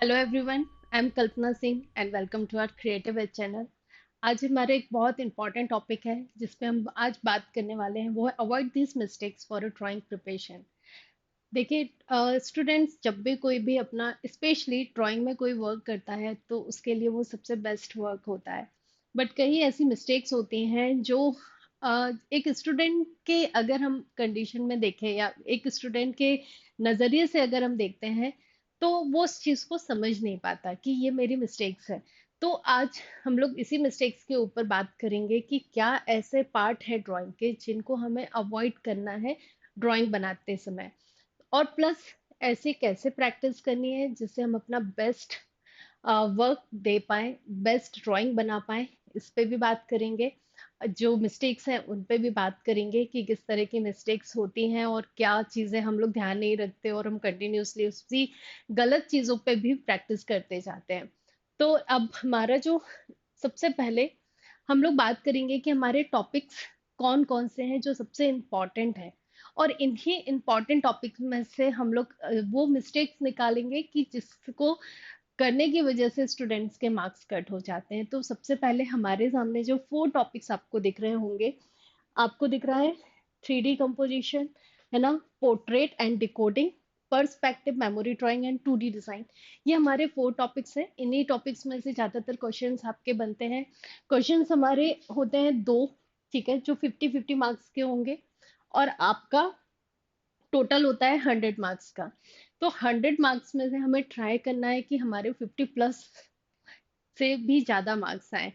Hello everyone, I am Kalpana Singh and welcome to our creative edge channel. आज हमारा एक बहुत इंपॉर्टेंट टॉपिक है जिस पे हम आज बात करने वाले हैं, वो है avoid this mistakes for a drawing preparation. देखिए, स्टूडेंट्स जब भी कोई भी अपना स्पेशली ड्राइंग में कोई वर्क करता है तो उसके लिए वो सबसे बेस्ट वर्क होता है। बट कई ऐसी मिस्टेक्स होती हैं जो एक स्टूडेंट के अगर हम कंडीशन में देखें या एक स्टूडेंट के नज़रिए से अगर हम देखते हैं तो वो उस चीज़ को समझ नहीं पाता कि ये मेरी मिस्टेक्स है। तो आज हम लोग इसी मिस्टेक्स के ऊपर बात करेंगे कि क्या ऐसे पार्ट है ड्राइंग के जिनको हमें अवॉइड करना है ड्राइंग बनाते समय, और प्लस ऐसे कैसे प्रैक्टिस करनी है जिससे हम अपना बेस्ट वर्क दे पाएँ, बेस्ट ड्राइंग बना पाएँ, इस पे भी बात करेंगे। जो मिस्टेक्स हैं उन पे भी बात करेंगे कि किस तरह की मिस्टेक्स होती हैं और क्या चीज़ें हम लोग ध्यान नहीं रखते और हम कंटिन्यूअसली उसी गलत चीज़ों पे भी प्रैक्टिस करते जाते हैं। तो अब हमारा जो सबसे पहले हम लोग बात करेंगे कि हमारे टॉपिक्स कौन-कौन से हैं जो सबसे इम्पोर्टेंट हैं, और इन्हीं इम्पोर्टेंट टॉपिक्स में से हम लोग वो मिस्टेक्स निकालेंगे कि जिसको करने की वजह से स्टूडेंट्स के मार्क्स कट हो जाते हैं। तो सबसे पहले हमारे सामने जो 4 टॉपिक्स आपको दिख रहे होंगे, आपको दिख रहा है 3D कंपोजिशन, है ना? Portrait and decoding, perspective memory drawing and 2D design. ये हमारे 4 टॉपिक्स हैं। इन्हीं टॉपिक्स में से ज़्यादातर क्वेश्चंस आपके बनते हैं। क्वेश्चंस हमारे होते हैं 2, ठीक है? जो 50-50 मार्क्स के होंगे, और आपका टोटल होता है 100 मार्क्स का। तो 100 मार्क्स में से हमें ट्राई करना है कि हमारे 50 प्लस से भी ज़्यादा मार्क्स आए।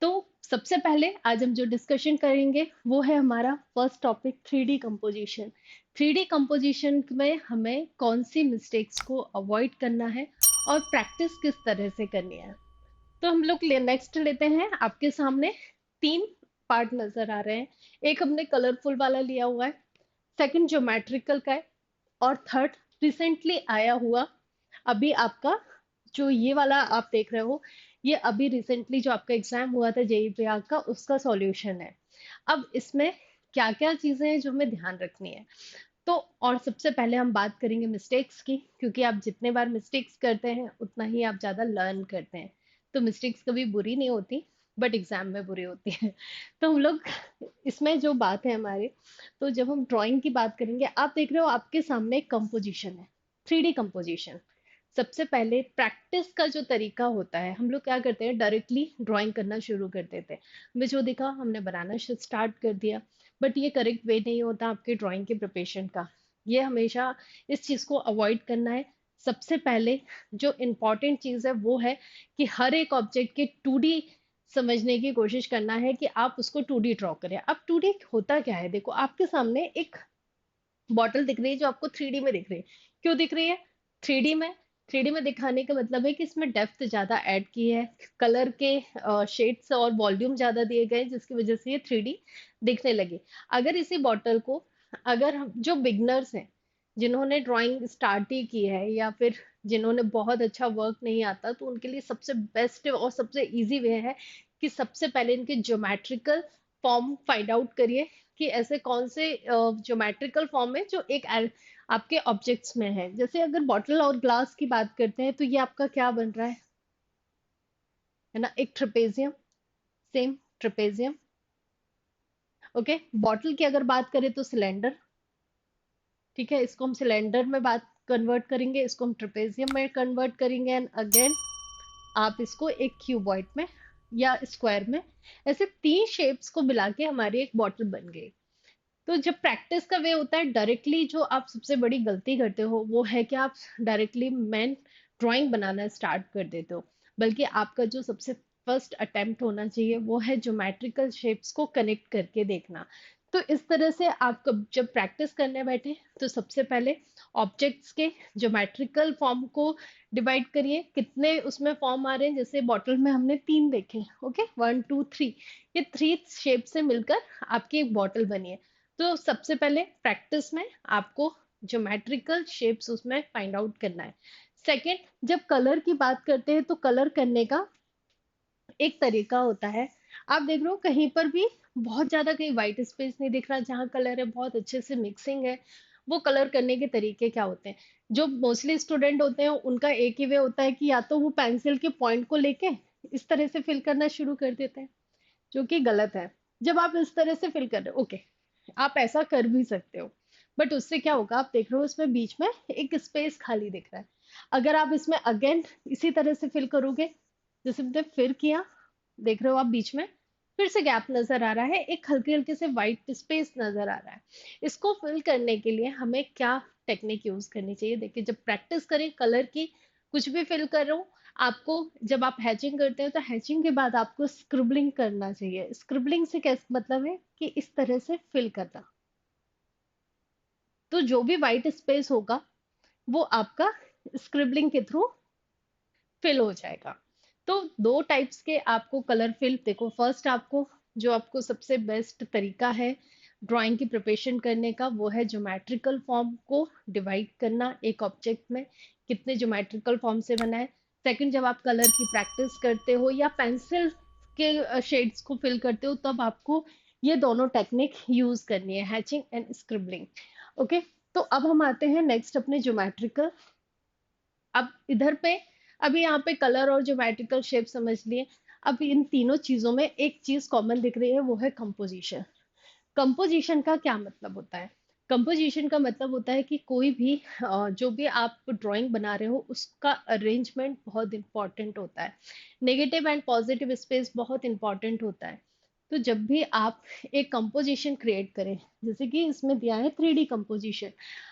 तो सबसे पहले आज हम जो डिस्कशन करेंगे वो है हमारा first topic, 3D composition. 3D composition में हमें कौन सी मिस्टेक्स को अवॉइड करना है और प्रैक्टिस किस तरह से करनी है। तो हम लोग नेक्स्ट लेते हैं। आपके सामने 3 पार्ट नजर आ रहे हैं। एक हमने कलरफुल वाला लिया हुआ है, सेकंड ज्योमेट्रिकल का है, और थर्ड रिसेंटली आया हुआ अभी आपका जो ये वाला आप देख रहे हो, ये अभी रिसेंटली जो आपका एग्जाम हुआ था जेई प्रयाग का, उसका सॉल्यूशन है। अब इसमें क्या क्या चीजें हैं जो हमें ध्यान रखनी है। तो और सबसे पहले हम बात करेंगे मिस्टेक्स की, क्योंकि आप जितने बार मिस्टेक्स करते हैं उतना ही आप ज़्यादा लर्न करते हैं। तो मिस्टेक्स कभी बुरी नहीं होती, बट एग्जाम में बुरी होती है। तो हम लोग इसमें जो बात है हमारी, तो जब हम ड्राइंग की बात करेंगे, आप देख रहे हो आपके सामने कंपोजिशन है, 3D कंपोजिशन। सबसे पहले प्रैक्टिस का जो तरीका होता है, हम लोग क्या करते हैं, डायरेक्टली ड्राइंग करना शुरू कर देते हैं। हमें जो दिखा हमने बनाना स्टार्ट कर दिया। बट ये करेक्ट वे नहीं होता आपके ड्राइंग के प्रिपरेशन का। ये हमेशा इस चीज़ को अवॉइड करना है। सबसे पहले जो इम्पोर्टेंट चीज़ है वो है कि हर एक ऑब्जेक्ट के 2D समझने की कोशिश करना है कि आप उसको 2D ड्रॉ करें। अब 2D होता क्या है, देखो आपके सामने एक बॉटल दिख रही है जो आपको 3D में दिख रही है। क्यों दिख रही है 3D में? 3D में दिखाने का मतलब है कि इसमें डेप्थ ज़्यादा ऐड की है, कलर के शेड्स और वॉल्यूम ज़्यादा दिए गए हैं, जिसकी वजह से ये 3D दिखने लगी। अगर इसी बॉटल को, अगर हम जो बिगनर्स हैं, जिन्होंने ड्राइंग स्टार्ट ही की है या फिर जिन्होंने बहुत अच्छा वर्क नहीं आता, तो उनके लिए सबसे बेस्ट और सबसे ईजी वे है कि सबसे पहले इनके ज्योमेट्रिकल फॉर्म फाइंड आउट करिए कि ऐसे कौन से ज्योमेट्रिकल फॉर्म है जो एक आपके ऑब्जेक्ट्स में है। जैसे अगर बॉटल और ग्लास की बात करते हैं तो ये आपका क्या बन रहा है ना, एक trapezium, same trapezium. Okay, bottle की अगर बात करें तो सिलेंडर, ठीक है, इसको हम सिलेंडर में बात कन्वर्ट करेंगे, इसको हम ट्रेपेजियम में कन्वर्ट करेंगे, एंड अगेन आप इसको एक क्यूबॉइड में या स्क्वायर में, ऐसे 3 शेप्स को मिला के हमारी एक बॉटल बन गई। तो जब प्रैक्टिस का वे होता है, डायरेक्टली जो आप सबसे बड़ी गलती करते हो वो है कि आप डायरेक्टली मैन ड्राइंग बनाना स्टार्ट कर देते हो। बल्कि आपका जो सबसे फर्स्ट अटेम्प्ट होना चाहिए वो है ज्योमेट्रिकल शेप्स को कनेक्ट करके देखना। तो इस तरह से आप जब प्रैक्टिस करने बैठे तो सबसे पहले ऑब्जेक्ट्स के ज्योमेट्रिकल फॉर्म को डिवाइड करिए, कितने उसमें फॉर्म आ रहे हैं। जैसे बॉटल में हमने 3 देखे, ओके, 1 2 3, ये 3 शेप से मिलकर आपकी एक बॉटल बनी है। तो सबसे पहले प्रैक्टिस में आपको ज्योमेट्रिकल शेप्स उसमें फाइंड आउट करना है। सेकंड, जब कलर की बात करते हैं तो कलर करने का एक तरीका होता है। आप देख रहे हो कहीं पर भी बहुत ज्यादा कहीं व्हाइट स्पेस नहीं दिख रहा, जहाँ कलर है बहुत अच्छे से मिक्सिंग है, वो कलर करने के तरीके क्या होते हैं। जो मोस्टली स्टूडेंट होते हैं उनका एक ही वे होता है कि या तो वो पेंसिल के पॉइंट को लेके इस तरह से फिल करना शुरू कर देते हैं, जो कि गलत है। जब आप इस तरह से फिल कर रहे हो, ओके, आप ऐसा कर भी सकते हो, बट उससे क्या होगा, आप देख रहे हो इसमें बीच में एक स्पेस खाली दिख रहा है। अगर आप इसमें अगेन इसी तरह से फिल करोगे, जैसे मैंने फिर किया, देख रहे हो आप बीच में फिर से गैप नजर आ रहा है, एक हल्के हल्के से वाइट स्पेस नजर आ रहा है। इसको फिल करने के लिए हमें क्या टेक्निक यूज करनी चाहिए? देखिए, जब प्रैक्टिस करें कलर की, कुछ भी फिल कर रहे हो, आपको जब आप हैचिंग करते हो तो हैचिंग के बाद आपको स्क्रिबलिंग करना चाहिए। स्क्रिबलिंग से कैसे मतलब है कि इस तरह से फिल करना, तो जो भी वाइट स्पेस होगा वो आपका स्क्रिबलिंग के थ्रू फिल हो जाएगा। तो दो टाइप्स के आपको कलर फिल, देखो फर्स्ट आपको, जो आपको सबसे बेस्ट तरीका है ड्राइंग की प्रिपरेशन करने का, वो है ज्योमेट्रिकल फॉर्म को डिवाइड करना एक ऑब्जेक्ट में, कितने ज्योमेट्रिकल फॉर्म से बना है। सेकंड, जब आप कलर की प्रैक्टिस करते हो या पेंसिल के शेड्स को फिल करते हो, तब आपको ये दोनों टेक्निक यूज करनी है, हैचिंग एंड स्क्रिबलिंग। ओके, तो अब हम आते हैं नेक्स्ट अपने ज्योमेट्रिकल। अब इधर पे, अभी यहाँ पे कलर और ज्योमेट्रिकल शेप समझ लिए। अब इन तीनों चीजों में एक चीज कॉमन दिख रही है, वो है कंपोजिशन। कंपोजिशन का क्या मतलब होता है? कंपोजिशन का मतलब होता है कि कोई भी जो भी आप ड्राइंग बना रहे हो उसका अरेंजमेंट बहुत इंपॉर्टेंट होता है। नेगेटिव एंड पॉजिटिव स्पेस बहुत इंपॉर्टेंट होता है। तो जब भी आप एक कंपोजिशन क्रिएट करें, जैसे कि इसमें दिया है 3D कंपोजिशन,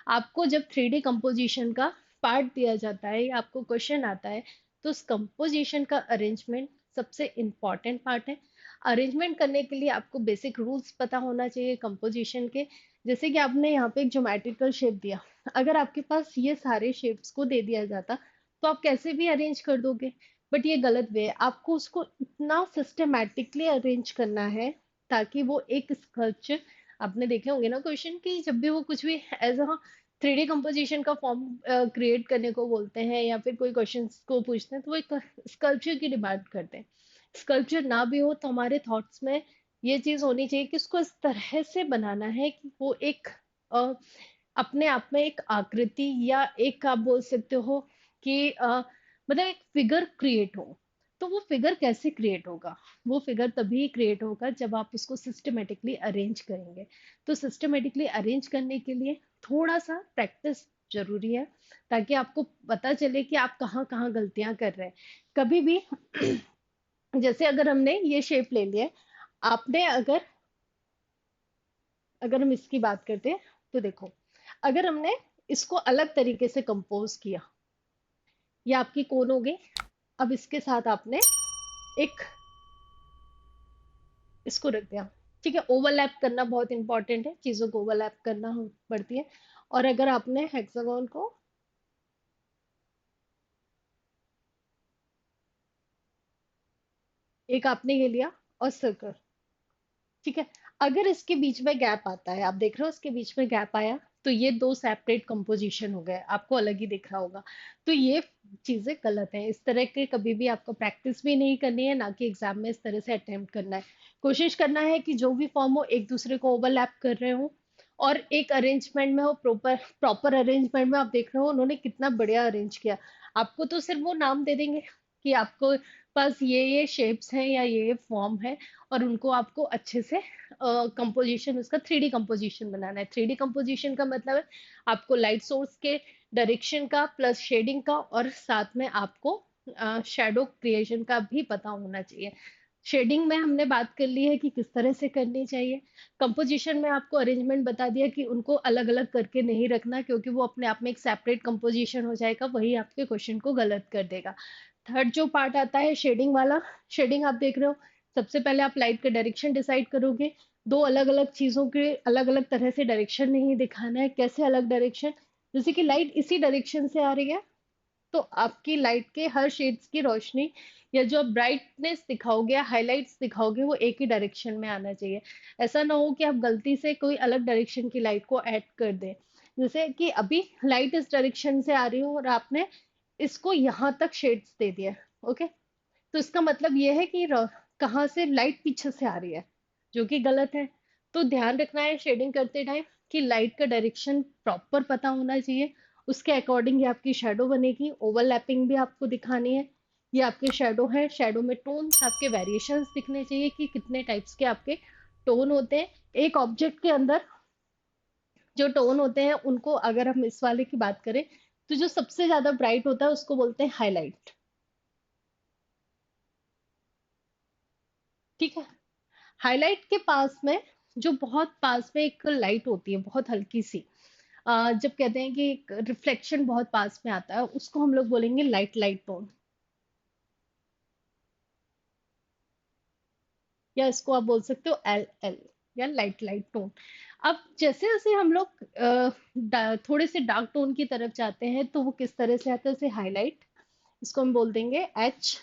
आपको जब 3D कंपोजिशन का पार्ट दिया जाता है या आपको क्वेश्चन आता है, तो उस कंपोजिशन का अरेंजमेंट सबसे इम्पॉर्टेंट पार्ट है। अरेंजमेंट करने के लिए आपको बेसिक रूल्स पता होना चाहिए कंपोजिशन के। जैसे कि आपने यहाँ पे एक ज्योमेट्रिकल शेप दिया, अगर आपके पास ये सारे शेप्स को दे दिया जाता तो आप कैसे भी अरेंज कर दोगे, बट ये गलत वे है। आपको उसको इतना सिस्टमेटिकली अरेंज करना है ताकि वो एक स्कल्पचर, आपने देखे होंगे ना क्वेश्चन की, जब भी वो कुछ भी एज अ 3D कंपोजिशन का फॉर्म क्रिएट करने को बोलते हैं या फिर कोई क्वेश्चन को पूछते हैं, तो वो एक स्कल्पचर की डिमांड करते हैं। स्कल्पचर ना भी हो तो हमारे थॉट्स में ये चीज होनी चाहिए कि उसको इस तरह से बनाना है कि वो एक अ, अपने आप में एक आकृति या एक आप बोल सकते हो कि मतलब एक फिगर क्रिएट हो। तो वो फिगर कैसे क्रिएट होगा? वो फिगर तभी क्रिएट होगा जब आप उसको सिस्टमेटिकली अरेंज करेंगे। तो सिस्टमेटिकली अरेंज करने के लिए थोड़ा सा प्रैक्टिस जरूरी है, ताकि आपको पता चले कि आप कहाँ कहाँ गलतियां कर रहे हैं। कभी भी जैसे अगर हमने ये शेप ले लिया है, आपने अगर अगर हम इसकी बात करते हैं, तो देखो, अगर हमने इसको अलग तरीके से कंपोज किया, ये आपकी कोन हो गई। अब इसके साथ आपने एक इसको रख दिया, ठीक है। ओवरलैप करना बहुत इंपॉर्टेंट है, चीजों को ओवरलैप करना पड़ती है। और अगर आपने हेक्सागोन को एक आपने ये लिया और सर्कल, ठीक है। अगर इसके बीच में गैप आता है, आप देख रहे हो इसके बीच में गैप आया, तो ये दो सेपरेट कंपोजिशन हो गए, आपको अलग ही दिख रहा होगा। तो ये चीजें गलत है। इस तरह के कभी भी आपको प्रैक्टिस भी नहीं करनी है, ना कि एग्जाम में इस तरह से अटेम्प्ट करना है। कोशिश करना है कि जो भी फॉर्म हो एक दूसरे को ओवरलैप कर रहे हो और एक अरेंजमेंट में हो, प्रॉपर प्रॉपर अरेंजमेंट में। आप देख रहे हो उन्होंने कितना बढ़िया अरेंज किया। आपको तो सिर्फ वो नाम दे देंगे कि आपको पास ये शेप्स हैं या ये फॉर्म है, और उनको आपको अच्छे से कंपोजिशन, उसका 3D कंपोजिशन बनाना है। 3D कंपोजिशन का मतलब है आपको लाइट सोर्स के डायरेक्शन का प्लस शेडिंग का, और साथ में आपको शेडो क्रिएशन का भी पता होना चाहिए। शेडिंग में हमने बात कर ली है कि किस तरह से करनी चाहिए। कंपोजिशन में आपको अरेंजमेंट बता दिया कि उनको अलग अलग करके नहीं रखना, क्योंकि वो अपने आप में एक सेपरेट कंपोजिशन हो जाएगा, वही आपके क्वेश्चन को गलत कर देगा। थर्ड जो पार्ट आता है शेडिंग वाला, शेडिंग आप देख रहे हो, सबसे पहले आप लाइट का डायरेक्शन डिसाइड करोगे। दो अलग अलग चीजों के अलग अलग तरह से डायरेक्शन नहीं दिखाना है। कैसे अलग डायरेक्शन? जैसे कि लाइट इसी डायरेक्शन से आ रही है, तो आपकी लाइट के हर शेड्स की रोशनी या जो ब्राइटनेस दिखाओगे या हाइलाइट्स दिखाओगे, वो एक ही डायरेक्शन में आना चाहिए। ऐसा ना हो कि आप गलती से कोई अलग डायरेक्शन की लाइट को ऐड कर दें। जैसे कि अभी लाइट इस डायरेक्शन से आ रही हो और आपने इसको यहाँ तक शेड्स दे दिया, ओके, तो इसका मतलब ये है कि कहाँ से लाइट पीछे से आ रही है, जो कि गलत है। तो ध्यान रखना है शेडिंग करते टाइम कि लाइट का डायरेक्शन प्रॉपर पता होना चाहिए, उसके अकॉर्डिंग ये आपकी शेडो बनेगी। ओवरलैपिंग भी आपको दिखानी है। ये आपके शेडो है, शेडो में टोन्स आपके वेरिएशंस दिखने चाहिए कि कितने टाइप्स के आपके टोन होते हैं एक ऑब्जेक्ट के अंदर। जो टोन होते हैं उनको अगर हम इस वाले की बात करें तो जो सबसे ज्यादा ब्राइट होता है उसको बोलते हैं हाईलाइट। ठीक है। हाईलाइट के पास में जो बहुत पास में एक लाइट होती है बहुत हल्की सी, जब कहते हैं कि एक रिफ्लेक्शन बहुत पास में आता है उसको हम लोग बोलेंगे लाइट लाइट टोन, या इसको आप बोल सकते हो एल एल, या लाइट लाइट टोन। अब जैसे जैसे हम लोग थोड़े से डार्क टोन की तरफ जाते हैं तो वो किस तरह से आता है, जैसे हाईलाइट, इसको हम बोल देंगे एच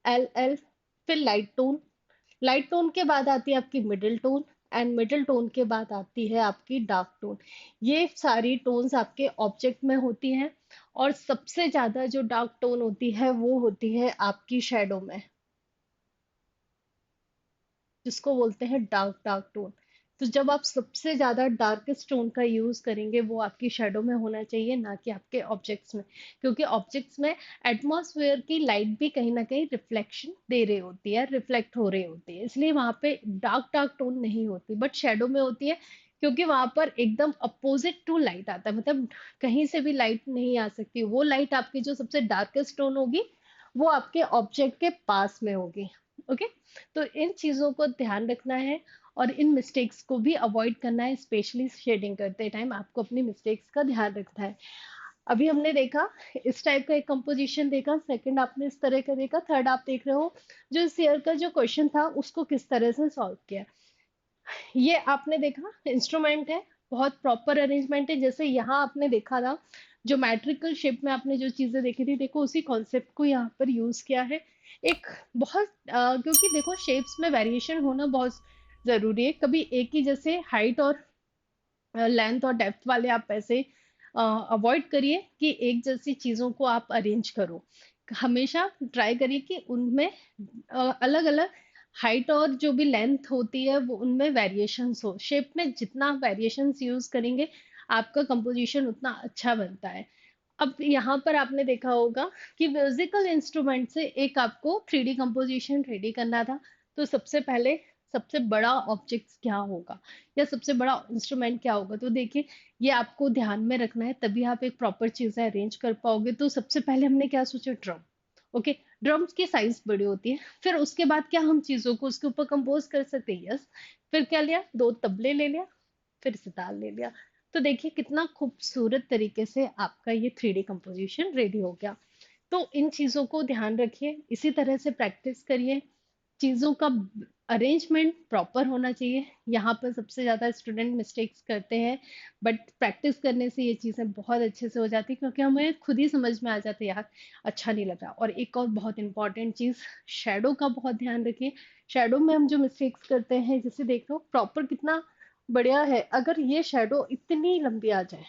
एल एल। फिर लाइट टोन के बाद आती है आपकी middle tone, and middle tone के बाद आती है आपकी डार्क टोन। ये सारी टोन्स आपके ऑब्जेक्ट में होती हैं, और सबसे ज्यादा जो डार्क टोन होती है वो होती है आपकी शेडो में, जिसको बोलते हैं डार्क डार्क टोन। तो जब आप सबसे ज्यादा डार्केस्ट टोन का यूज करेंगे वो आपकी शेडो में होना चाहिए, ना कि आपके ऑब्जेक्ट्स में, क्योंकि ऑब्जेक्ट्स में एटमॉस्फेयर की लाइट भी कहीं ना कहीं रिफ्लेक्शन दे रही होती है, रिफ्लेक्ट हो रही होती है, इसलिए वहां पे डार्क डार्क टोन नहीं होती, बट शेडो में होती है। क्योंकि वहां पर एकदम अपोजिट टू लाइट आता है, मतलब कहीं से भी लाइट नहीं आ सकती, वो लाइट आपकी जो सबसे डार्केस्ट टोन होगी वो आपके ऑब्जेक्ट के पास में होगी। ओके। तो इन चीजों को ध्यान रखना है, और इन मिस्टेक्स को भी अवॉइड करना है, स्पेशली शेडिंग करते टाइम आपको अपनी मिस्टेक्स का ध्यान रखना है। अभी हमने देखा इस टाइप का एक कंपोजिशन देखा, सेकंड आपने इस तरह का देखा, थर्ड आप देख रहे हो जो इस ईयर का जो क्वेश्चन था उसको किस तरह से सॉल्व किया। ये आपने देखा इंस्ट्रूमेंट है, बहुत प्रॉपर अरेंजमेंट है, जैसे यहाँ आपने देखा था जो मैट्रिकल शेप में आपने जो चीजें देखी थी, देखो उसी कॉन्सेप्ट को यहाँ पर यूज किया है। एक बहुत क्योंकि देखो शेप्स में वेरिएशन होना बहुत जरूरी है, कभी एक ही जैसे हाइट और लेंथ और डेप्थ वाले आप ऐसे अवॉइड करिए कि एक जैसी चीजों को आप अरेंज करो। हमेशा ट्राई करिए कि उनमें अलग अलग हाइट और जो भी लेंथ होती है वो उनमें वेरिएशंस हो, शेप में जितना वेरिएशंस यूज करेंगे आपका कंपोजिशन उतना अच्छा बनता है। अब यहाँ पर आपने देखा होगा कि म्यूजिकल इंस्ट्रूमेंट से एक आपको थ्री डी कंपोजिशन रेडी करना था, तो सबसे पहले सबसे बड़ा ऑब्जेक्ट क्या होगा या सबसे बड़ा इंस्ट्रूमेंट क्या होगा, तो देखिए ये आपको ध्यान में रखना है, तभी आप एक प्रॉपर चीजें अरेंज कर पाओगे। तो सबसे पहले हमने क्या सोचा, ड्रम। ओके। ड्रम्स की साइज बड़ी होती है, फिर उसके बाद क्या हम चीजों को उसके ऊपर कंपोज कर सकते हैं, यस। फिर क्या लिया, दो तबले ले लिया, फिर सितार ले लिया। तो देखिए कितना खूबसूरत तरीके से आपका ये थ्री डी कंपोजिशन रेडी हो गया। तो इन चीजों को ध्यान रखिए, इसी तरह से प्रैक्टिस करिए, चीजों का अरेंजमेंट प्रॉपर होना चाहिए। यहाँ पर सबसे ज्यादा स्टूडेंट मिस्टेक्स करते हैं, बट प्रैक्टिस करने से ये चीजें बहुत अच्छे से हो जाती है, क्योंकि हमें खुद ही समझ में आ जाते हैं यार अच्छा नहीं लग रहा। और एक और बहुत इंपॉर्टेंट चीज, शेडो का बहुत ध्यान रखिए। शेडो में हम जो मिस्टेक्स करते हैं, जैसे देख लो प्रॉपर कितना बढ़िया है, अगर ये शेडो इतनी लंबी आ जाए,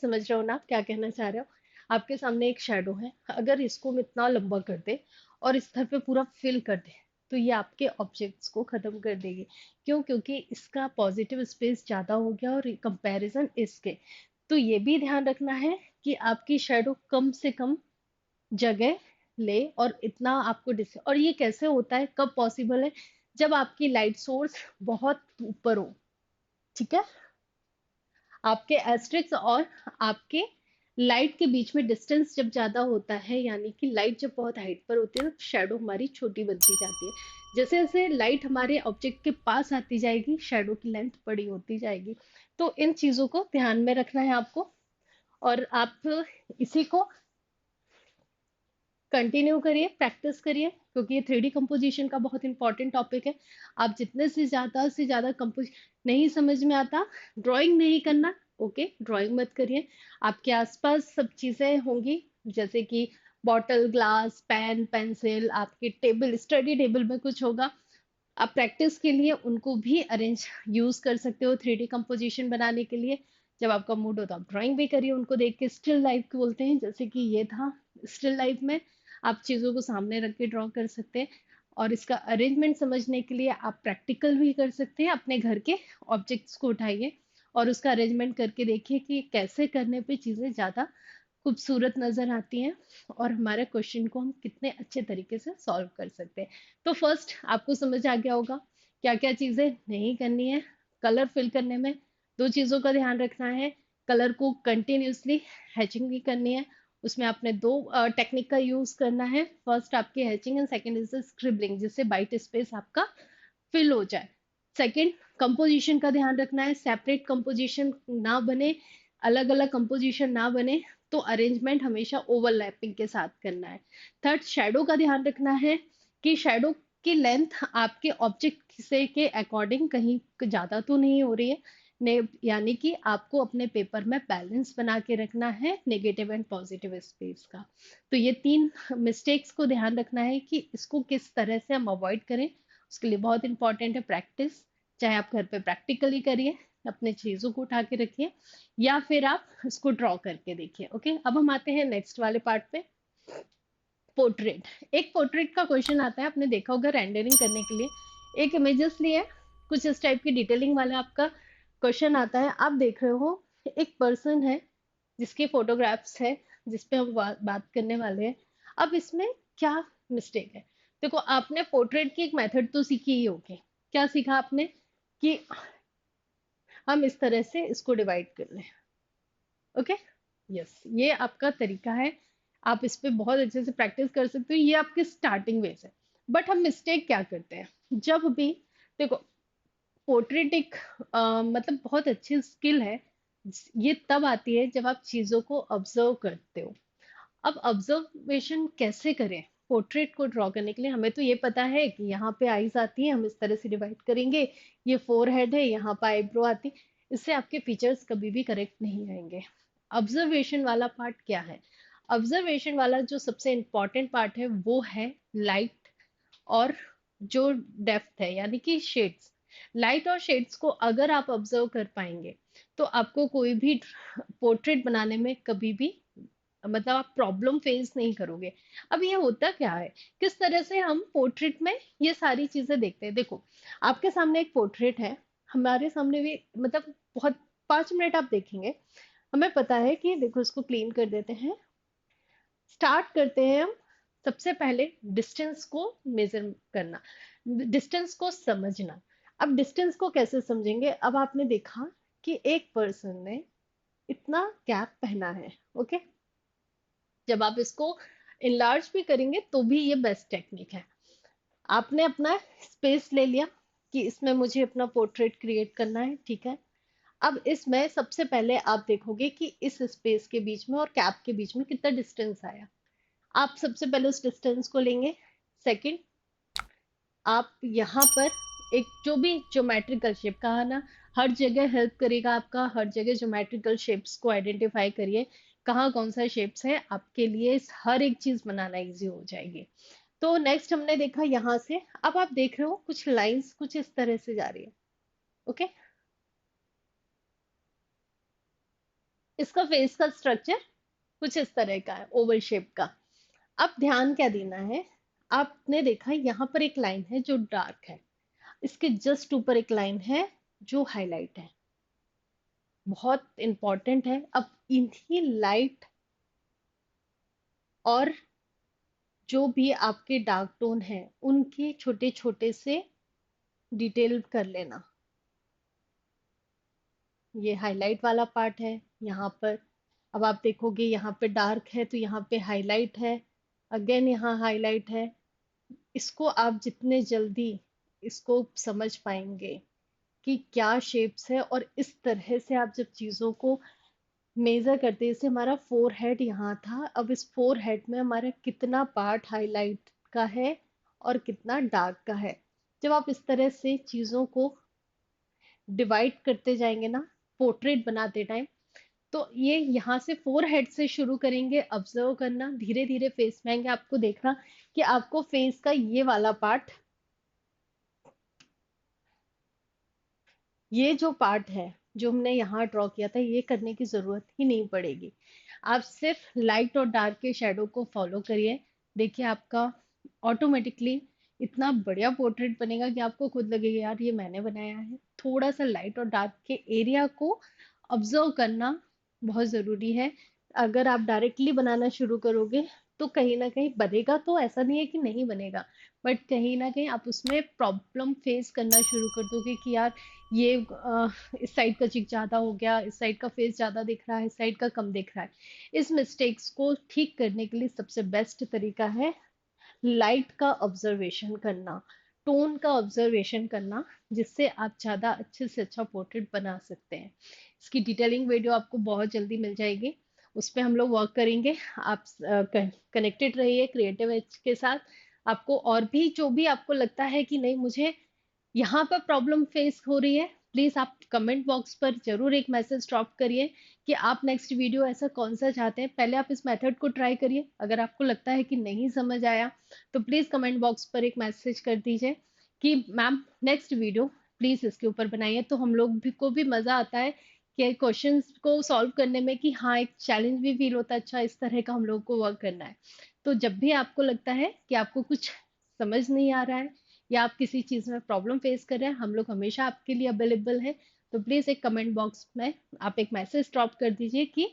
समझ रहे हो ना आप क्या कहना चाह रहे हो, आपके सामने एक शेडो है, अगर इसको हम इतना लंबा कर दे और इस तरह पे पूरा फिल कर दे, तो ये आपके ऑब्जेक्ट्स को खत्म कर देगी। क्यों, क्योंकि इसका पॉजिटिव स्पेस ज्यादा हो गया और कंपैरिजन इसके। तो ये भी ध्यान रखना है कि आपकी शेडो कम से कम जगह ले, और इतना आपको डिस, और ये कैसे होता है, कब पॉसिबल है, जब आपकी लाइट सोर्स बहुत ऊपर हो। ठीक है। आपके एस्ट्रिक्स और आपके लाइट के बीच में डिस्टेंस जब ज्यादा होता है, यानी कि लाइट जब बहुत हाइट पर होती है तो शेडो हमारी छोटी बनती जाती है। जैसे जैसे लाइट हमारे ऑब्जेक्ट के पास आती जाएगी शेडो की लेंथ बड़ी होती जाएगी। तो इन चीजों को ध्यान में रखना है आपको, और आप इसी को कंटिन्यू करिए, प्रैक्टिस करिए, क्योंकि ये थ्री डी कंपोजिशन का बहुत इंपॉर्टेंट टॉपिक है। आप जितने से ज्यादा कंपोज नहीं समझ में आता, ड्राइंग नहीं करना, ओके ड्राइंग मत करिए। आपके आसपास सब चीजें होंगी, जैसे कि बॉटल, ग्लास, पेन, पेंसिल, आपकी टेबल, स्टडी टेबल में कुछ होगा, आप प्रैक्टिस के लिए उनको भी अरेंज यूज कर सकते हो थ्री डी कंपोजिशन बनाने के लिए। जब आपका मूड हो तो आप ड्राइंग भी करिए उनको देख के, स्टिल लाइफ बोलते हैं, जैसे कि ये था, स्टिल लाइफ में आप चीजों को सामने रख के ड्रॉ कर सकते हैं। और इसका अरेंजमेंट समझने के लिए आप प्रैक्टिकल भी कर सकते हैं, अपने घर के ऑब्जेक्ट्स को उठाइए और उसका अरेंजमेंट करके देखिए कि कैसे करने पे चीज़ें ज़्यादा खूबसूरत नज़र आती हैं और हमारे क्वेश्चन को हम कितने अच्छे तरीके से सॉल्व कर सकते हैं। तो फर्स्ट आपको समझ आ गया होगा क्या क्या चीज़ें नहीं करनी है। कलर फिल करने में दो चीज़ों का ध्यान रखना है, कलर को कंटिन्यूसली हैचिंग भी करनी है, उसमें आपने दो टेक्निक का यूज करना है। फर्स्ट आपकी hatching and second is scribbling, जिससे वाइट स्पेस आपका फिल हो जाए। सेकंड, कंपोजिशन का ध्यान रखना है, सेपरेट कंपोजिशन ना बने, अलग अलग कंपोजिशन ना बने, तो अरेंजमेंट हमेशा ओवरलैपिंग के साथ करना है। थर्ड, शेडो का ध्यान रखना है कि शेडो की लेंथ आपके ऑब्जेक्ट से के अकॉर्डिंग कहीं ज्यादा तो नहीं हो रही है, ने यानी कि आपको अपने पेपर में बैलेंस बना के रखना है नेगेटिव एंड पॉजिटिव स्पेस का। तो ये तीन मिस्टेक्स को ध्यान रखना है कि इसको किस तरह से हम अवॉइड करें। उसके लिए बहुत इंपॉर्टेंट है प्रैक्टिस, चाहे आप घर पे प्रैक्टिकली करिए, अपने चीजों को उठा के रखिए, या फिर आप इसको ड्रॉ करके देखिए। ओके, अब हम आते हैं नेक्स्ट वाले पार्ट पे, पोर्ट्रेट। एक पोर्ट्रेट का क्वेश्चन आता है, आपने देखा होगा रेंडरिंग करने के लिए एक इमेजेस लिए, कुछ इस टाइप की डिटेलिंग वाला आपका क्वेश्चन आता है। आप देख रहे हो एक पर्सन है जिसके फोटोग्राफ्स है, जिस पे हम बात करने वाले हैं। अब इसमें क्या मिस्टेक है? देखो, आपने पोर्ट्रेट की एक मेथड तो सीखी ही होगी। क्या सीखा आपने? कि हम इस तरह से इसको डिवाइड कर लें। ओके, यस, ये आपका तरीका है, आप इस पे बहुत अच्छे से प्रैक्टिस कर सकते हो, ये आपकी स्टार्टिंग वेज है। बट हम मिस्टेक क्या करते हैं जब भी, देखो, पोर्ट्रेट एक मतलब बहुत अच्छी स्किल है। ये तब आती है जब आप चीजों को ऑब्जर्व करते हो। अब ऑब्जर्वेशन कैसे करें? पोर्ट्रेट को ड्रॉ करने के लिए हमें तो ये पता है कि यहाँ पे आईज आती है, हम इस तरह से डिवाइड करेंगे, ये फोर हेड है, यहाँ पे आईब्रो आती, इससे आपके फीचर्स कभी भी करेक्ट नहीं आएंगे। ऑब्जर्वेशन वाला पार्ट क्या है? ऑब्जर्वेशन वाला जो सबसे इंपॉर्टेंट पार्ट है वो है लाइट और जो डेप्थ है, यानी कि शेड्स। लाइट और शेड्स को अगर आप ऑब्जर्व कर पाएंगे तो आपको कोई भी पोर्ट्रेट बनाने में कभी भी, मतलब आप प्रॉब्लम फेस नहीं करोगे। अब ये होता क्या है, किस तरह से हम पोर्ट्रेट में ये सारी चीजें देखते हैं? देखो, आपके सामने एक पोर्ट्रेट है, हमारे सामने भी, मतलब बहुत 5 मिनट आप देखेंगे, हमें पता है कि देखो, इसको क्लीन कर देते हैं। स्टार्ट करते हैं हम सबसे पहले डिस्टेंस को मेजर करना, डिस्टेंस को समझना। अब डिस्टेंस को कैसे समझेंगे? अब आपने देखा कि एक पर्सन ने इतना कैप पहना है, ओके, जब आप इसको इनलार्ज भी करेंगे तो भी ये बेस्ट टेक्निक है। आपने अपना स्पेस ले लिया कि इसमें मुझे अपना पोर्ट्रेट क्रिएट करना है, ठीक है। अब इसमें सबसे पहले आप देखोगे कि इस स्पेस के बीच में और कैप के बीच में कितना डिस्टेंस आया। आप सबसे पहले उस डिस्टेंस को लेंगे। सेकंड, आप यहाँ पर एक जो भी ज्योमेट्रिकल शेप, कहा ना, हर जगह हेल्प करेगा आपका, हर जगह ज्योमेट्रिकल शेप्स को आइडेंटिफाई करिए, कहाँ कौन सा शेप्स है, आपके लिए हर एक चीज बनाना इजी हो जाएगी। तो नेक्स्ट हमने देखा यहाँ से, अब आप देख रहे हो कुछ लाइंस कुछ इस तरह से जा रही है, ओके। इसका फेस का स्ट्रक्चर कुछ इस तरह का है, ओवल शेप का। अब ध्यान क्या देना है, आपने देखा यहाँ पर एक लाइन है जो डार्क है, इसके जस्ट ऊपर एक लाइन है जो हाईलाइट है, बहुत इंपॉर्टेंट है। अब इन्हीं लाइट और जो भी आपके डार्क टोन है उनके छोटे छोटे से डिटेल कर लेना। ये हाईलाइट वाला पार्ट है यहाँ पर। अब आप देखोगे यहाँ पे डार्क है तो यहाँ पे हाईलाइट है, अगेन यहाँ हाईलाइट है। इसको आप जितने जल्दी इसको समझ पाएंगे कि क्या शेप्स है, और इस तरह से आप जब चीजों को मेजर करते हैं, जैसे हमारा फोर हेड यहाँ था, अब इस फोर हेड में हमारा कितना पार्ट हाईलाइट का है और कितना डार्क का है। जब आप इस तरह से चीजों को डिवाइड करते जाएंगे ना पोर्ट्रेट बनाते टाइम, तो ये यहाँ से फोर हेड से शुरू करेंगे ऑब्जर्व करना, धीरे धीरे फेस में आएंगे, आपको देखना कि आपको फेस का ये वाला पार्ट, ये जो पार्ट है जो हमने यहाँ ड्रॉ किया था, ये करने की जरूरत ही नहीं पड़ेगी। आप सिर्फ लाइट और डार्क के शेडो को फॉलो करिए, देखिए आपका ऑटोमेटिकली इतना बढ़िया पोर्ट्रेट बनेगा कि आपको खुद लगेगा यार ये मैंने बनाया है। थोड़ा सा लाइट और डार्क के एरिया को ऑब्जर्व करना बहुत ज़रूरी है। अगर आप डायरेक्टली बनाना शुरू करोगे तो कहीं ना कहीं बनेगा, तो ऐसा नहीं है कि नहीं बनेगा, बट कहीं ना कहीं आप उसमें प्रॉब्लम फेस करना शुरू कर दोगे कि यार ये इस साइड का चिक ज़्यादा हो गया, इस साइड का फेस ज़्यादा दिख रहा है, इस साइड का कम दिख रहा है। इस मिस्टेक्स को ठीक करने के लिए सबसे बेस्ट तरीका है लाइट का ऑब्जर्वेशन करना, टोन का ऑब्जर्वेशन करना, जिससे आप ज़्यादा अच्छे से अच्छा पोर्ट्रेट बना सकते हैं। इसकी डिटेलिंग वीडियो आपको बहुत जल्दी मिल जाएगी, उस पर हम लोग वर्क करेंगे। आप कनेक्टेड रहिए क्रिएटिव एज के साथ। आपको और भी जो भी आपको लगता है कि नहीं मुझे यहाँ पर प्रॉब्लम फेस हो रही है, प्लीज आप कमेंट बॉक्स पर जरूर एक मैसेज ड्रॉप करिए कि आप नेक्स्ट वीडियो ऐसा कौन सा चाहते हैं। पहले आप इस मेथड को ट्राई करिए, अगर आपको लगता है कि नहीं समझ आया तो प्लीज कमेंट बॉक्स पर एक मैसेज कर दीजिए कि मैम नेक्स्ट वीडियो प्लीज इसके ऊपर बनाइए। तो हम लोग भी को भी मजा आता है कि क्वेश्चंस को सॉल्व करने में, कि हाँ एक चैलेंज भी फील होता है, अच्छा इस तरह का हम लोग को वर्क करना है। तो जब भी आपको लगता है कि आपको कुछ समझ नहीं आ रहा है या आप किसी चीज़ में प्रॉब्लम फेस कर रहे हैं, हम लोग हमेशा आपके लिए अवेलेबल है। तो प्लीज़ एक कमेंट बॉक्स में आप एक मैसेज ड्रॉप कर दीजिए कि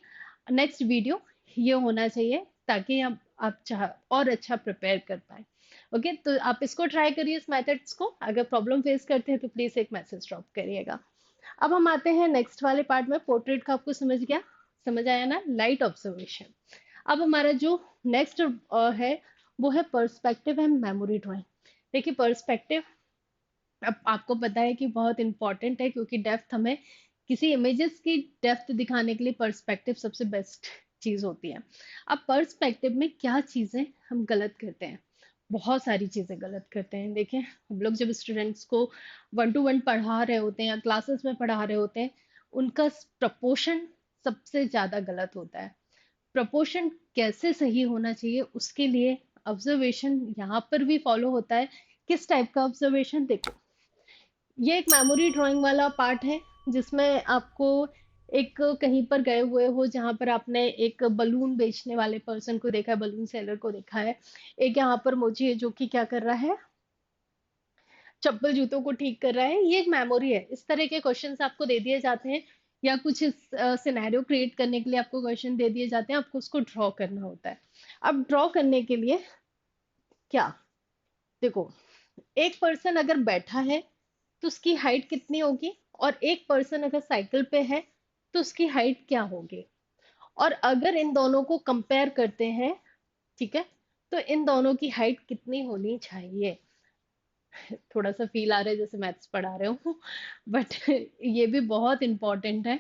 नेक्स्ट वीडियो ये होना चाहिए, ताकि आप चाह और अच्छा प्रिपेयर कर पाए। ओके, तो आप इसको ट्राई करिए इस मेथड्स को। अगर प्रॉब्लम फेस करते हैं तो प्लीज़ एक मैसेज ड्रॉप करिएगा। अब हम आते हैं नेक्स्ट वाले पार्ट में। पोर्ट्रेट का आपको समझ गया, समझ आया ना, लाइट ऑब्जर्वेशन। अब हमारा जो नेक्स्ट है वो है पर्सपेक्टिव एंड मेमोरी ड्राइंग। देखिए पर्सपेक्टिव, अब आपको पता है कि बहुत इंपॉर्टेंट है, क्योंकि डेप्थ हमें किसी इमेजेस की डेप्थ दिखाने के लिए पर्सपेक्टिव सबसे बेस्ट चीज होती है। अब पर्सपेक्टिव में क्या चीजें हम गलत करते हैं, बहुत सारी चीजें गलत करते हैं। देखें हम लोग जब स्टूडेंट्स को 1 to 1 पढ़ा रहे होते हैं या क्लासेस में पढ़ा रहे होते हैं, उनका प्रपोर्शन सबसे ज्यादा गलत होता है। प्रपोर्शन कैसे सही होना चाहिए उसके लिए ऑब्जर्वेशन यहाँ पर भी फॉलो होता है। किस टाइप का ऑब्जर्वेशन, देखो ये एक मेमोरी ड्राइंग वाला पार्ट है, जिसमें आपको एक कहीं पर गए हुए हो जहां पर आपने एक बलून बेचने वाले पर्सन को देखा है, बलून सेलर को देखा है। एक यहाँ पर मोची है जो कि क्या कर रहा है, चप्पल जूतों को ठीक कर रहा है। ये एक मेमोरी है। इस तरह के क्वेश्चंस आपको दे दिए जाते हैं, या कुछ सिनेरियो क्रिएट करने के लिए आपको क्वेश्चन दे दिए जाते हैं, आपको उसको ड्रॉ करना होता है। अब ड्रॉ करने के लिए क्या, देखो एक पर्सन अगर बैठा है तो उसकी हाइट कितनी होगी, और एक पर्सन अगर साइकिल पे है तो उसकी हाइट क्या होगी। और अगर इन दोनों को कंपेयर करते हैं, ठीक है, तो इन दोनों की हाइट कितनी होनी चाहिए। थोड़ा सा फील आ रहा है जैसे मैथ्स पढ़ा रहे हो बट ये भी बहुत इंपॉर्टेंट है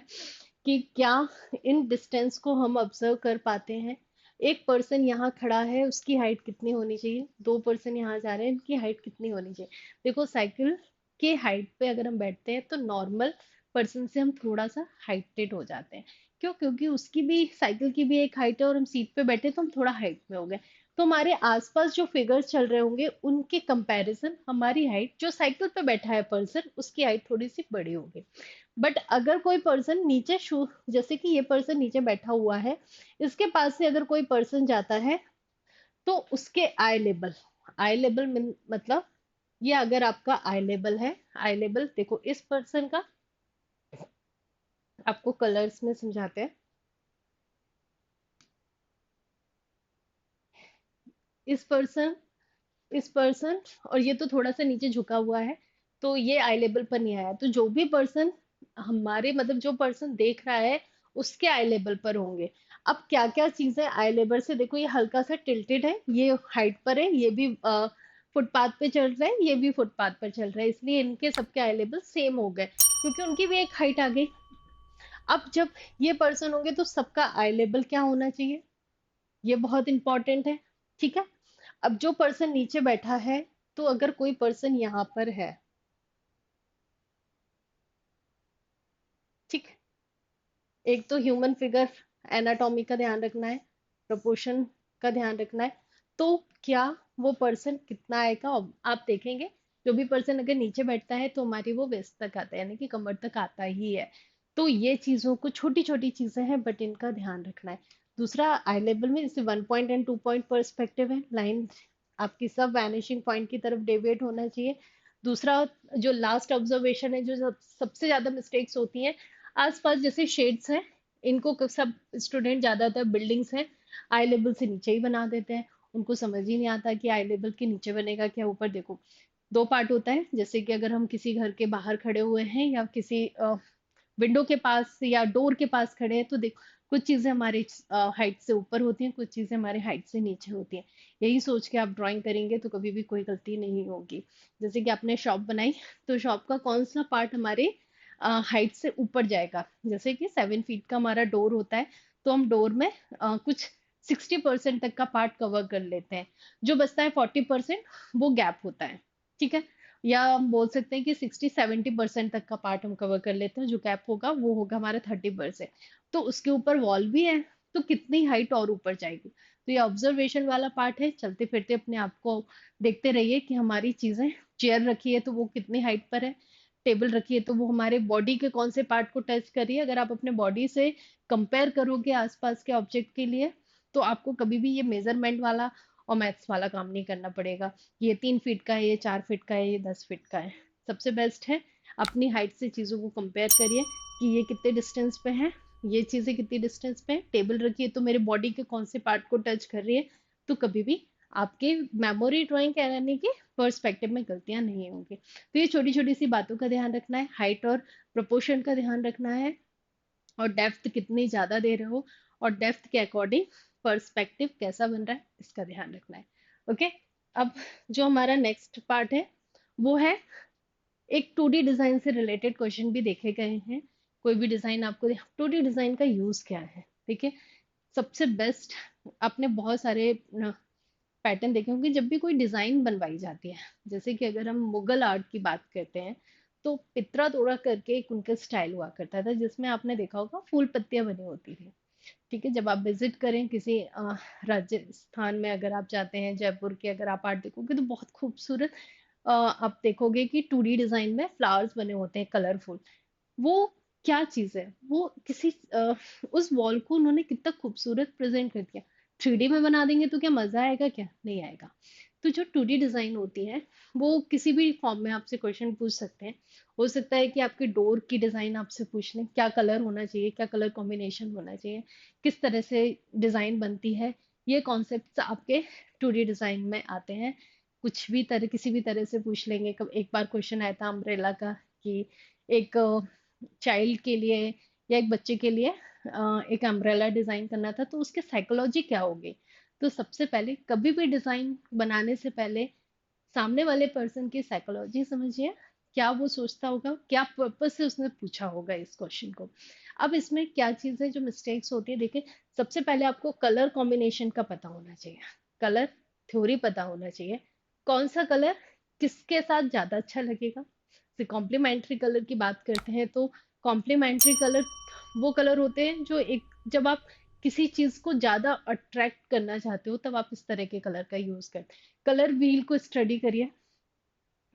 कि क्या इन डिस्टेंस को हम ऑब्जर्व कर पाते हैं। एक पर्सन यहाँ खड़ा है, उसकी हाइट कितनी होनी चाहिए, दो पर्सन यहाँ जा रहे हैं, इनकी हाइट कितनी होनी चाहिए। देखो साइकिल के हाइट पे अगर हम बैठते हैं तो नॉर्मल पर्सन से हम थोड़ा सा हाइटेड हो जाते हैं। क्यों, क्योंकि उसकी भी साइकिल की भी एक हाइट है और हम सीट पे बैठे तो हम थोड़ा हाइट में हो गए। तो हमारे आसपास जो फिगर्स चल रहे होंगे उनके कंपैरिजन हमारी हाइट, जो साइकिल पे बैठा है पर्सन, उसकी हाइट थोड़ी सी बड़ी होगी। बट अगर कोई पर्सन नीचे शू, जैसे कि ये पर्सन नीचे बैठा हुआ है, इसके पास से अगर कोई पर्सन जाता है तो उसके आई लेवल, आई लेवल मतलब ये अगर आपका आई लेवल है, आई लेवल देखो इस पर्सन का, आपको कलर्स में समझाते हैं। इस पर्सन, इस पर्सन, और ये तो थोड़ा सा नीचे झुका हुआ है, तो ये आई लेवल पर नहीं आया। तो जो भी पर्सन हमारे मतलब जो पर्सन देख रहा है उसके आई लेवल पर होंगे। अब क्या क्या चीजें आई लेवल से, देखो ये हल्का सा टिल्टेड है, ये हाइट पर है, ये भी फुटपाथ पे चल रहा है, ये भी फुटपाथ पर चल रहा है, इसलिए इनके सबके आई लेवल सेम हो गए, क्योंकि उनकी भी एक हाइट आ गई। अब जब ये पर्सन होंगे तो सबका आई लेवल क्या होना चाहिए, ये बहुत इंपॉर्टेंट है। ठीक है, अब जो पर्सन नीचे बैठा है, तो अगर कोई पर्सन यहाँ पर है, ठीक, एक तो ह्यूमन फिगर एनाटॉमी का ध्यान रखना है, प्रोपोर्शन का ध्यान रखना है। तो क्या वो पर्सन कितना आएगा, आप देखेंगे जो भी पर्सन अगर नीचे बैठता है तो हमारी वो वेस्ट तक आता है, यानी कि कमर तक आता ही है। तो ये चीजों को, छोटी छोटी चीजें हैं बट इनका ध्यान रखना है। दूसरा आई लेवल में जैसे 1 पॉइंट एंड 2 पॉइंट पर्सपेक्टिव है, लाइन आपकी सब वैनिशिंग पॉइंट की तरफ डेविएट होना चाहिए। दूसरा, जो लास्ट ऑब्जर्वेशन है, जो सबसे ज्यादा मिस्टेक्स होती हैं, आसपास जैसे शेड्स हैं, इनको सब स्टूडेंट ज्यादातर बिल्डिंग्स हैं आई लेवल से नीचे ही बना देते हैं। उनको समझ ही नहीं आता कि आई लेवल के नीचे बनेगा क्या ऊपर। देखो, दो पार्ट होता है, जैसे कि अगर हम किसी घर के बाहर खड़े हुए हैं या किसी विंडो के पास या डोर के पास खड़े हैं, तो देखो कुछ चीजें हमारी हाइट से ऊपर होती हैं, कुछ चीजें हमारे हाइट से नीचे होती हैं। यही सोच के आप ड्राइंग करेंगे तो कभी भी कोई गलती नहीं होगी। जैसे कि आपने शॉप बनाई, तो शॉप का कौन सा पार्ट हमारे हाइट से ऊपर जाएगा। जैसे कि 7 फीट का हमारा डोर होता है, तो हम डोर में कुछ 60% तक का पार्ट कवर कर लेते हैं। जो बचता है 40% वो गैप होता है। ठीक है, या हम बोल सकते हैं कि 60-70% तक का पार्ट हम कवर कर लेते हैं। जो गैप होगा वो होगा हमारा 30%। तो उसके ऊपर वॉल भी है, तो कितनी हाइट और ऊपर जाएगी। तो ये ऑब्जर्वेशन वाला पार्ट है। चलते फिरते अपने आप को देखते रहिए कि हमारी चीजें, चेयर रखी है तो वो कितनी हाइट पर है, टेबल रखी है तो वो हमारे बॉडी के कौन से पार्ट को टच कर रही है। अगर आप अपने बॉडी से कंपेयर करोगे आसपास के ऑब्जेक्ट के लिए, तो आपको कभी भी ये मेजरमेंट वाला और मैथ्स वाला काम नहीं करना पड़ेगा। ये 3 फीट का है, ये 4 फीट का है, ये 10 फीट का है। सबसे बेस्ट है अपनी हाइट से चीजों को कंपेयर करिए कि ये कितने डिस्टेंस पे है, ये चीजें कितनी डिस्टेंस पे है। टेबल रखी है तो मेरे बॉडी के कौन से पार्ट को टच कर रही है। तो कभी भी आपके मेमोरी ड्राइंग कराने की पर्सपेक्टिव में गलतियां नहीं होंगी। तो ये छोटी छोटी सी बातों का ध्यान रखना है, हाइट और प्रोपोर्शन का ध्यान रखना है, और डेप्थ कितनी ज्यादा दे रहे हो, और डेप्थ के अकॉर्डिंग पर्सपेक्टिव कैसा बन रहा है, इसका ध्यान रखना है। ओके। अब जो हमारा नेक्स्ट पार्ट है वो है, एक 2D डिजाइन से रिलेटेड क्वेश्चन भी देखे गए हैं। कोई भी डिजाइन आपको 2D डिजाइन का यूज क्या है। ठीक है, सबसे बेस्ट, आपने बहुत सारे पैटर्न देखे होंगे जब भी कोई डिजाइन बनवाई जाती है। जैसे कि अगर हम मुगल आर्ट की बात करते हैं, तो पित्रा तोड़ा करके एक उनका स्टाइल हुआ करता था, जिसमें आपने देखा होगा फूल पत्तियां बनी होती थी। ठीक है, जब आप विजिट करें किसी राजस्थान में, अगर आप जाते हैं जयपुर के, अगर आप आर्ट देखोगे तो बहुत खूबसूरत आप देखोगे कि 2D डिजाइन में फ्लावर्स बने होते हैं कलरफुल। वो क्या चीज है, वो किसी उस वॉल को उन्होंने कितना खूबसूरत प्रेजेंट कर दिया। 3D में बना देंगे तो क्या मजा आएगा, क्या नहीं आएगा। तो जो 2D डिजाइन होती है, वो किसी भी फॉर्म में आपसे क्वेश्चन पूछ सकते हैं। हो सकता है कि आपके डोर की डिजाइन आपसे पूछ लें, क्या कलर होना चाहिए, क्या कलर कॉम्बिनेशन होना चाहिए, किस तरह से डिजाइन बनती है। ये कॉन्सेप्ट आपके 2D डिजाइन में आते हैं। कुछ भी तरह, किसी भी तरह से पूछ लेंगे। कब एक बार क्वेश्चन आया था अम्ब्रेला का, कि एक चाइल्ड के लिए या एक बच्चे के लिए एक अम्ब्रेला डिजाइन करना था, तो उसके साइकोलॉजी क्या होगी। तो सबसे पहले कभी भी डिजाइन बनाने से पहले सामने वाले पर्सन की साइकोलॉजी समझिए। क्या वो सोचता होगा, क्या पर्पस से उसने पूछा होगा इस क्वेश्चन को। अब इसमें क्या चीज है जो मिस्टेक्स होती है, देखिए, सबसे पहले आपको कलर कॉम्बिनेशन का पता होना चाहिए। कलर थ्योरी पता होना चाहिए, कौन सा कलर किसके साथ ज्यादा अच्छा लगेगा। से कॉम्प्लीमेंट्री कलर की बात करते हैं, तो कॉम्प्लीमेंट्री कलर वो कलर होते हैं जो एक, जब आप किसी चीज को ज्यादा अट्रैक्ट करना चाहते हो तब आप इस तरह के कलर का यूज करते हैं। कलर व्हील को स्टडी करिए,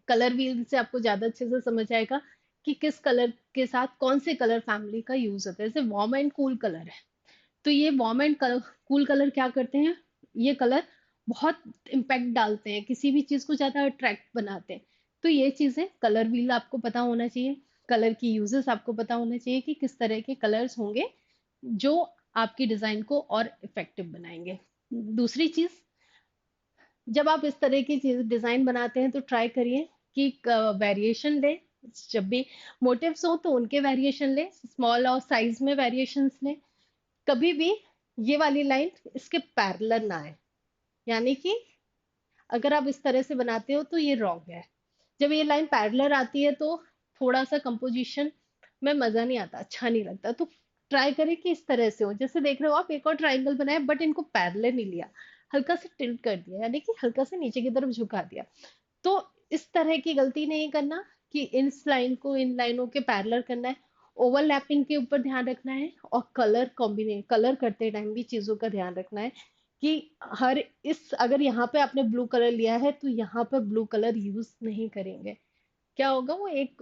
कलर व्हील से आपको ज्यादा अच्छे से समझ आएगा कि किस कलर के साथ कौन से कलर फैमिली का यूज होता है। जैसे वार्म एंड कूल कलर है, तो ये वार्म एंड कूल कलर क्या करते हैं, ये कलर बहुत इम्पैक्ट डालते हैं, किसी भी चीज को ज्यादा अट्रैक्ट बनाते हैं। तो ये चीजें कलर व्हील आपको पता होना चाहिए, कलर की यूजेस आपको पता होना चाहिए कि किस तरह के कलर्स होंगे जो आपकी डिजाइन को और इफेक्टिव बनाएंगे। दूसरी चीज, जब आप इस तरह की चीज डिजाइन बनाते हैं तो ट्राई करिए कि वेरिएशन ले। जब भी मोटिव्स हो तो उनके वेरिएशन ले, स्मॉल और साइज में वेरिएशंस ले। कभी भी ये वाली लाइन इसके पैरेलल ना आए, यानी कि अगर आप इस तरह से बनाते हो तो ये रॉन्ग है। जब ये लाइन पैरेलल आती है तो थोड़ा सा कंपोजिशन में मजा नहीं आता, अच्छा नहीं लगता। तो ट्राई करें कि इस तरह से हो, जैसे देख रहे हो आप, एक और ट्रायंगल बनाया बट इनको पैरेलल नहीं लिया, हल्का से टिल्ट कर दिया, यानी कि हल्का से नीचे की तरफ झुका दिया। तो इस तरह की गलती नहीं करना कि इस लाइन को इन लाइनों के पैरेलल करना है। ओवरलैपिंग के ऊपर ध्यान रखना है, और कलर कॉम्बिने कलर करते टाइम भी चीजों का ध्यान रखना है कि हर इस, अगर यहाँ पे आपने ब्लू कलर लिया है तो यहाँ पे ब्लू कलर यूज नहीं करेंगे। क्या होगा, वो एक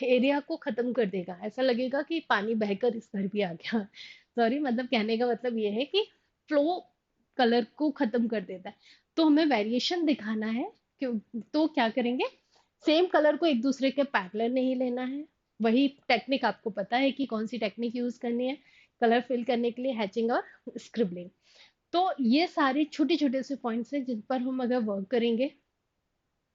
एरिया को खत्म कर देगा, ऐसा लगेगा कि पानी बहकर इस घर भी आ गया। सॉरी, मतलब कहने का मतलब ये है कि फ्लो कलर को खत्म कर देता है। तो हमें वेरिएशन दिखाना है। क्यों? तो क्या करेंगे, सेम कलर को एक दूसरे के पैरेलल नहीं लेना है। वही टेक्निक आपको पता है कि कौन सी टेक्निक यूज करनी है कलर फिल करने के लिए, हैचिंग और स्क्रिबलिंग। तो ये सारे छोटे छोटे से पॉइंट्स हैं जिन पर हम अगर वर्क करेंगे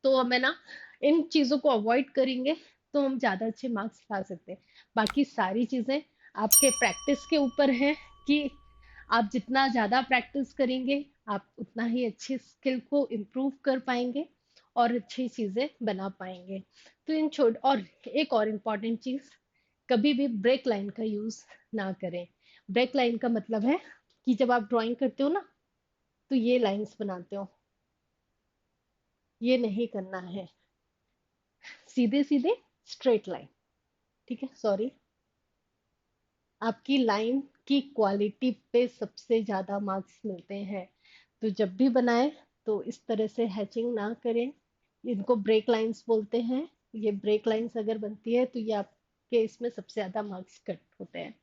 तो हमें ना, इन चीजों को अवॉइड करेंगे तो हम ज्यादा अच्छे मार्क्स ला सकते हैं। बाकी सारी चीजें आपके प्रैक्टिस के ऊपर है कि आप जितना ज्यादा प्रैक्टिस करेंगे आप उतना ही अच्छी स्किल को इम्प्रूव कर पाएंगे और अच्छी चीजें बना पाएंगे। तो इन छोट और एक और इम्पॉर्टेंट चीज, कभी भी ब्रेक लाइन का यूज ना करें। ब्रेक लाइन का मतलब है कि जब आप ड्राइंग करते हो ना, तो ये लाइंस बनाते हो, ये नहीं करना है, सीधे सीधे स्ट्रेट लाइन। ठीक है, सॉरी। आपकी लाइन की क्वालिटी पे सबसे ज्यादा मार्क्स मिलते हैं। तो जब भी बनाए तो इस तरह से हैचिंग ना करें। इनको ब्रेक लाइंस बोलते हैं। ये ब्रेक लाइंस अगर बनती है तो ये आपके इसमें सबसे ज्यादा मार्क्स कट होते हैं।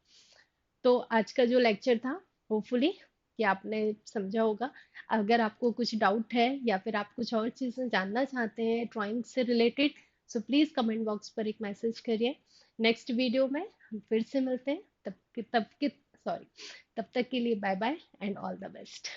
तो आज का जो लेक्चर था, होपफुली कि आपने समझा होगा। अगर आपको कुछ डाउट है या फिर आप कुछ और चीजें जानना चाहते हैं ड्राइंग से related, so please comment box पर एक मैसेज करिए। नेक्स्ट वीडियो में हम फिर से मिलते हैं। तब तक के लिए bye bye and all the best.